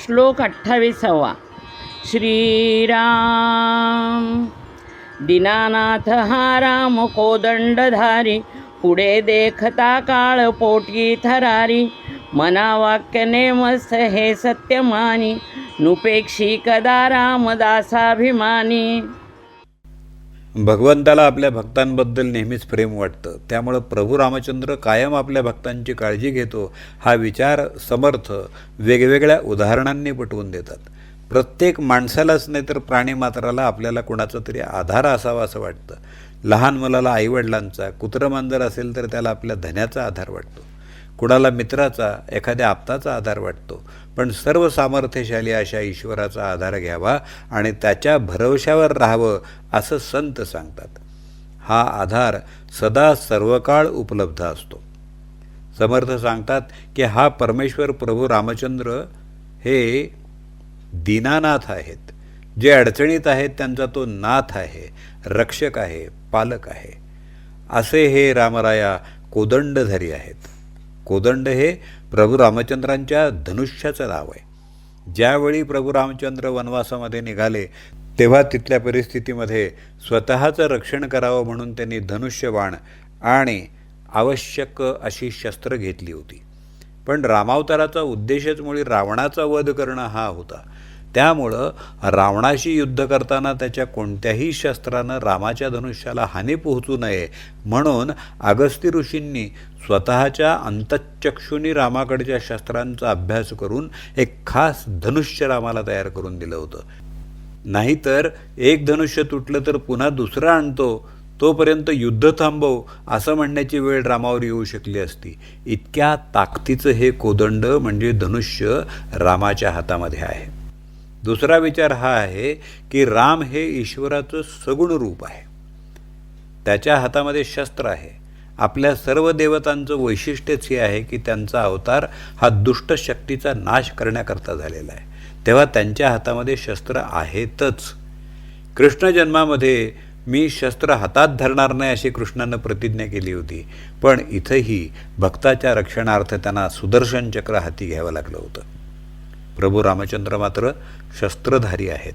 श्लोक 28. श्रीराम. दीनानाथ हा राम कोदंडधारी, पुढे देखता काळ पोटी थरारी, मना वाक्य नेमस्थ हे सत्यमानी, नुपेक्षी कदा रामदासाभिमानी. भगवंताला आपल्या भक्तांबद्दल नेहमीच प्रेम वाटतं. त्यामुळं प्रभू रामचंद्र कायम आपल्या भक्तांची काळजी घेतो हा विचार समर्थ वेगवेगळ्या उदाहरणांनी पटवून देतात. प्रत्येक माणसालाच नाही तर प्राणीमात्राला आपल्याला कुणाचा तरी आधार असावा असं वाटतं. लहान मुलाला आईवडिलांचा, कुत्रमांजर असेल तर त्याला आपल्या धन्याचा आधार वाटतो, कुणाला मित्राचा, एखाद्या आप्ताचा आधार वाटतो. पण सर्व सामर्थ्यशाली अशा ईश्वराचा आधार घ्यावा आणि त्याच्या भरवशावर राहावं असं संत सांगतात. हा आधार सदा सर्वकाळ उपलब्ध असतो. समर्थ सांगतात की हा परमेश्वर प्रभू रामचंद्र हे दीनानाथ आहेत. जे अडचणीत आहेत त्यांचा तो नाथ आहे, रक्षक आहे, पालक आहे. असे हे रामराया कोदंडधारी आहेत. कोदंड हे प्रभू रामचंद्रांच्या धनुष्याचं नाव आहे. ज्यावेळी प्रभू रामचंद्र वनवासामध्ये निघाले तेव्हा तिथल्या परिस्थितीमध्ये स्वतःचं रक्षण करावं म्हणून त्यांनी धनुष्यबाण आणि आवश्यक अशी शस्त्र घेतली होती. पण रामावताराचा उद्देशच मुळी रावणाचा वध करणं हा होता. त्यामुळं रावणाशी युद्ध करताना त्याच्या कोणत्याही शस्त्रानं रामाच्या धनुष्याला हानी पोहोचू नये म्हणून अगस्ती ऋषींनी स्वतःच्या अंतःचक्षुनी रामाकडच्या शस्त्रांचा अभ्यास करून एक खास धनुष्य रामाला तयार करून दिलं होतं. नाहीतर एक धनुष्य तुटलं तर पुन्हा दुसरं आणतो, तोपर्यंत युद्ध थांबव असं म्हणण्याची वेळ रामावर येऊ शकली असती. इतक्या ताकदीचं हे कोदंड म्हणजे धनुष्य रामाच्या हातामध्ये आहे. दुसरा विचार हा आहे की राम हे ईश्वराचं सगुण रूप आहे. त्याच्या हातामध्ये शस्त्र आहे. आपल्या सर्व देवतांचं वैशिष्ट्यच हे आहे की त्यांचा अवतार हा दुष्ट शक्तीचा नाश करण्याकरता झालेला आहे. तेव्हा त्यांच्या हातामध्ये शस्त्र आहेतच. कृष्ण जन्मामध्ये मी शस्त्र हातात धरणार नाही अशी कृष्णानं प्रतिज्ञा केली होती. पण इथंही भक्ताच्या रक्षणार्थ त्यांना सुदर्शन चक्र हाती घ्यावं लागलं होतं. प्रभू रामचंद्र मात्र शस्त्रधारी आहेत.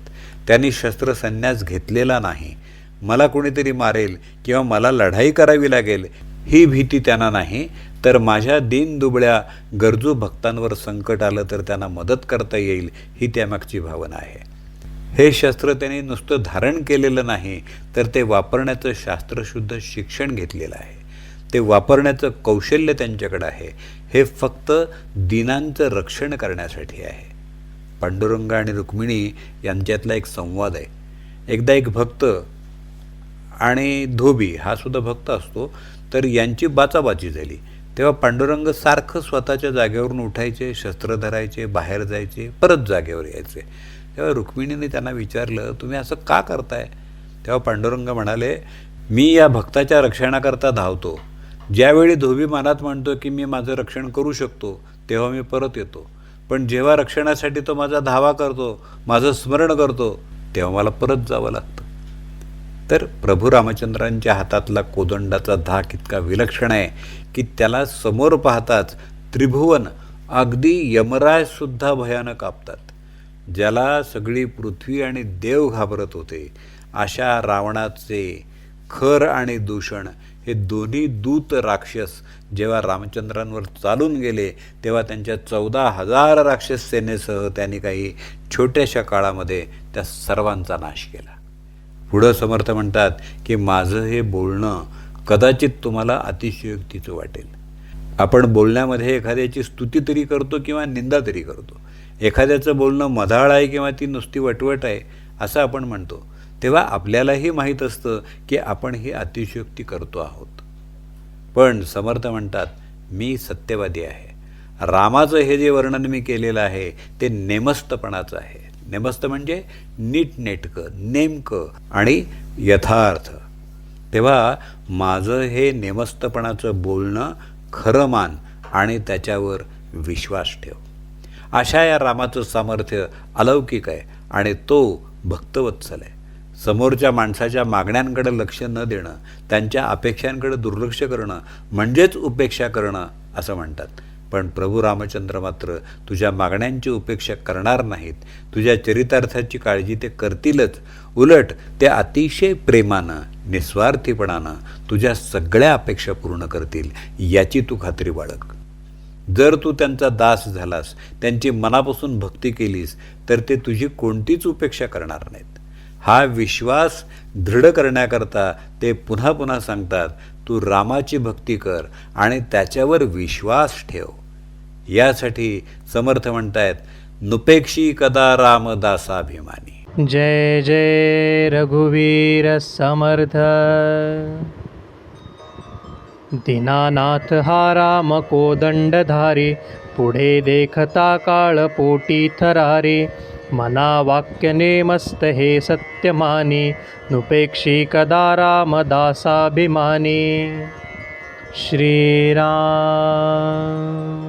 त्यांनी शस्त्रसन्यास घेतलेला नाही. मला कोणीतरी मारेल किंवा मला लढाई करावी लागेल ही भीती त्यांना नाही, तर माझ्या दीनदुबळ्या गरजू भक्तांवर संकट आलं तर त्यांना मदत करता येईल ही त्यामागची भावना आहे. हे शस्त्र त्यांनी नुसतं धारण केलेलं नाही, तर ते वापरण्याचं शास्त्रशुद्ध शिक्षण घेतलेलं आहे. ते वापरण्याचं कौशल्य त्यांच्याकडे आहे. हे फक्त दीनांचं रक्षण करण्यासाठी आहे. पांडुरंग आणि रुक्मिणी यांच्यातला एक संवाद आहे. एकदा एक भक्त आणि धोबी हा सुद्धा भक्त असतो, तर यांची बाचाबाची झाली. तेव्हा पांडुरंग सारखं स्वतःच्या जागेवरून उठायचे, शस्त्र धरायचे, बाहेर जायचे, परत जागेवर यायचे. तेव्हा रुक्मिणीने त्यांना विचारलं, तुम्ही असं का करताय? तेव्हा पांडुरंग म्हणाले, मी या भक्ताच्या रक्षणाकरता धावतो. ज्यावेळी धोबी मनात म्हणतो की मी माझं रक्षण करू शकतो तेव्हा मी परत येतो. पण जेव्हा रक्षणासाठी तो माझा धावा करतो, माझं स्मरण करतो, तेव्हा मला परत जावं लागतं. तर प्रभू रामचंद्रांच्या हातातला कोदंडाचा धाक इतका विलक्षण आहे की त्याला समोर पाहताच त्रिभुवन अगदी यमराजसुद्धा भयानक कापतात. ज्याला सगळी पृथ्वी आणि देव घाबरत होते अशा रावणाचे खर आणि दूषण हे दोन्ही दूत राक्षस जेव्हा रामचंद्रांवर चालून गेले तेव्हा त्यांच्या 14,000 राक्षस सेनेसह त्यांनी काही छोट्याशा काळामध्ये त्या सर्वांचा नाश केला. पुढं समर्थ म्हणतात की माझं हे बोलणं कदाचित तुम्हाला अतिशयोक्तीचं वाटेल. आपण बोलण्यामध्ये एखाद्याची स्तुती तरी करतो किंवा निंदा तरी करतो. एखाद्याचं बोलणं मधाळ आहे किंवा ती नुसती वटवट आहे असं आपण म्हणतो. तेव्हा आपल्यालाही माहीत असतं की आपण ही अतिशयोक्ती करतो आहोत. पण समर्थ म्हणतात मी सत्यवादी आहे. रामाचं हे जे वर्णन मी केलेलं आहे ते नेमस्तपणाचं आहे. नेमस्त म्हणजे नीटनेटकं, नेमकं आणि यथार्थ. तेव्हा माझं हे नेमस्तपणाचं बोलणं खरं मान आणि त्याच्यावर विश्वास ठेव. अशा या रामाचं सामर्थ्य अलौकिक आहे आणि तो भक्तवत्सल आहे. समोरच्या माणसाच्या मागण्यांकडे लक्ष न देणं, त्यांच्या अपेक्षांकडे दुर्लक्ष करणं म्हणजेच उपेक्षा करणं असं म्हणतात. पण प्रभू रामचंद्र मात्र तुझ्या मागण्यांची उपेक्षा करणार नाहीत. तुझ्या चरितार्थाची काळजी ते करतीलच. उलट ते अतिशय प्रेमानं, निस्वार्थीपणानं तुझ्या सगळ्या अपेक्षा पूर्ण करतील, याची तू खात्री बाळग. जर तू त्यांचा दास झालास, त्यांची मनापासून भक्ती केलीस, तर ते तुझी कोणतीच उपेक्षा करणार नाहीत. हा विश्वास दृढ करण्याकरता ते पुन्हा पुन्हा सांगतात, तू रामाची भक्ती कर आणि त्याच्यावर विश्वास ठेव. यासाठी समर्थ म्हणतायत, नुपेक्षी कदा रामदासाभिमानी. जय जय रघुवीर समर्थ. दीनानाथ हा राम कोदंडधारी, पुढे देखता काळ पोटी थरारी. मना वाक्य नेमस्त हे सत्य मानी, नुपेक्षी कदा रामदासाभिमानी. श्रीराम.